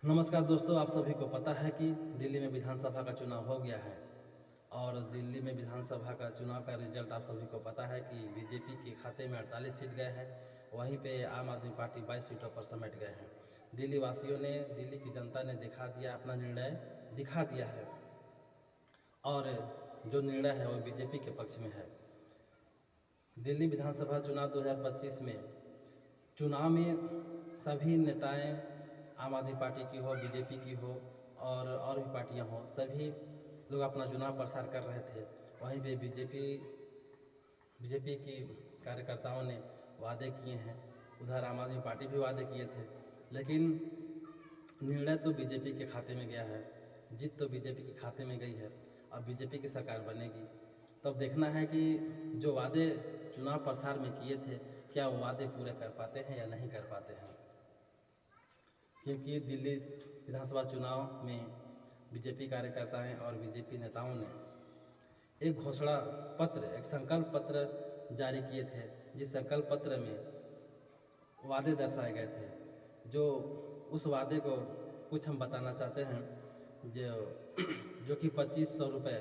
नमस्कार दोस्तों, आप सभी को पता है कि दिल्ली में विधानसभा का चुनाव हो गया है और दिल्ली में विधानसभा का चुनाव का रिजल्ट आप सभी को पता है कि बीजेपी के खाते में 48 सीट गए हैं। वहीं पे आम आदमी पार्टी 22 सीटों पर समेट गए हैं। दिल्ली वासियों ने, दिल्ली की जनता ने दिखा दिया, अपना निर्णय दिखा दिया है और जो निर्णय है वो बीजेपी के पक्ष में है। दिल्ली विधानसभा चुनाव 2025 में चुनाव में सभी नेताएं, आम आदमी पार्टी की हो, बीजेपी की हो और भी पार्टियां हो, सभी लोग अपना चुनाव प्रसार कर रहे थे। वहीं पे बीजेपी की कार्यकर्ताओं ने वादे किए हैं, उधर आम आदमी पार्टी भी वादे किए थे, लेकिन निर्णय तो बीजेपी के खाते में गया है। जीत तो बीजेपी के खाते में गई है। अब बीजेपी की सरकार बनेगी, तब देखना है कि जो वादे चुनाव प्रसार में किए थे, क्या वो वादे पूरे कर पाते हैं या नहीं कर पाते हैं। क्योंकि दिल्ली विधानसभा चुनाव में बीजेपी कार्यकर्ताएं और बीजेपी नेताओं ने एक घोषणा पत्र, एक संकल्प पत्र जारी किए थे, जिस संकल्प पत्र में वादे दर्शाए गए थे। जो उस वादे को कुछ हम बताना चाहते हैं, जो कि 2500 रुपये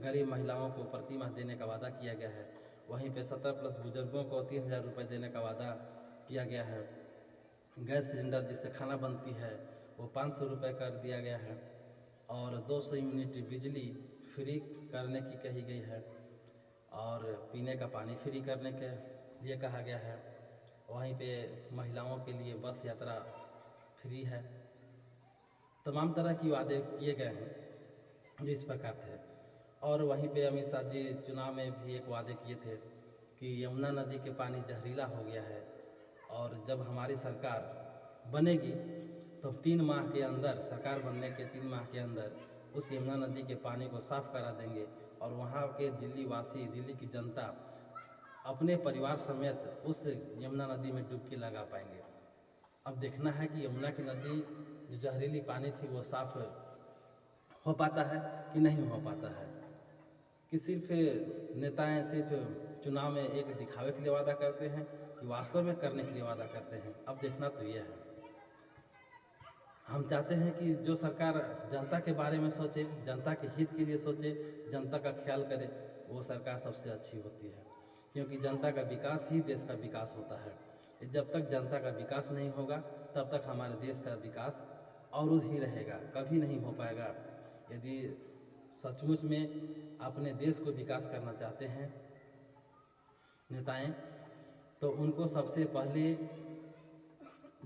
गरीब महिलाओं को प्रति माह देने का वादा किया गया है। वहीं पे 17+ बुजुर्गों को 3000 रुपये देने का वादा किया गया है। गैस सिलेंडर जिससे खाना बनती है वो 500 रुपये कर दिया गया है और 200 यूनिट बिजली फ्री करने की कही गई है और पीने का पानी फ्री करने के लिए कहा गया है। वहीं पे महिलाओं के लिए बस यात्रा फ्री है। तमाम तरह की वादे किए गए हैं जो इस प्रकार थे। और वहीं पे अमित शाह जी चुनाव में भी एक वादे किए थे कि यमुना नदी के पानी जहरीला हो गया है और जब हमारी सरकार बनेगी तो 3 माह के अंदर, सरकार बनने के 3 माह के अंदर उस यमुना नदी के पानी को साफ़ करा देंगे और वहाँ के दिल्ली वासी, दिल्ली की जनता अपने परिवार समेत उस यमुना नदी में डुबकी लगा पाएंगे। अब देखना है कि यमुना की नदी जो जहरीली पानी थी वो साफ़ हो पाता है कि नहीं हो पाता है, कि सिर्फ नेताएं सिर्फ चुनाव में एक दिखावे के लिए वादा करते हैं कि वास्तव में करने के लिए वादा करते हैं। अब देखना तो ये है। हम चाहते हैं कि जो सरकार जनता के बारे में सोचे, जनता के हित के लिए सोचे, जनता का ख्याल करे, वो सरकार सबसे अच्छी होती है। क्योंकि जनता का विकास ही देश का विकास होता है। जब तक जनता का विकास नहीं होगा तब तक हमारे देश का विकास अवरुद्ध ही रहेगा, कभी नहीं हो पाएगा। यदि सचमुच में अपने देश को विकास करना चाहते हैं नेताएं, तो उनको सबसे पहले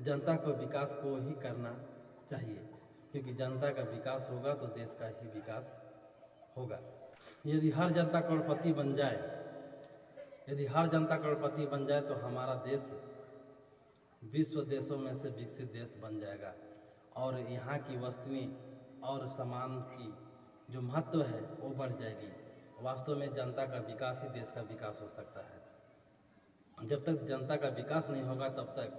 जनता को विकास को ही करना चाहिए, क्योंकि जनता का विकास होगा तो देश का ही विकास होगा। यदि हर जनता करोड़पति बन जाए तो हमारा देश विश्व देशों में से विकसित देश बन जाएगा और यहाँ की वस्तुएं और सामान की जो महत्व है वो बढ़ जाएगी। वास्तव में जनता का विकास ही देश का विकास हो सकता है। जब तक जनता का विकास नहीं होगा तब तक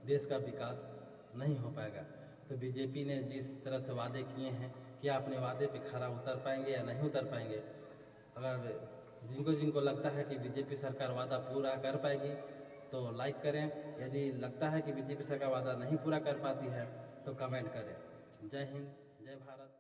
देश का विकास नहीं हो पाएगा। तो बीजेपी ने जिस तरह से वादे किए हैं, क्या अपने वादे पे खरा उतर पाएंगे या नहीं उतर पाएंगे। अगर जिनको लगता है कि बीजेपी सरकार वादा पूरा कर पाएगी तो लाइक करें। यदि लगता है कि बीजेपी सरकार वादा नहीं पूरा कर पाती है तो कमेंट करें। जय हिंद, जय भारत।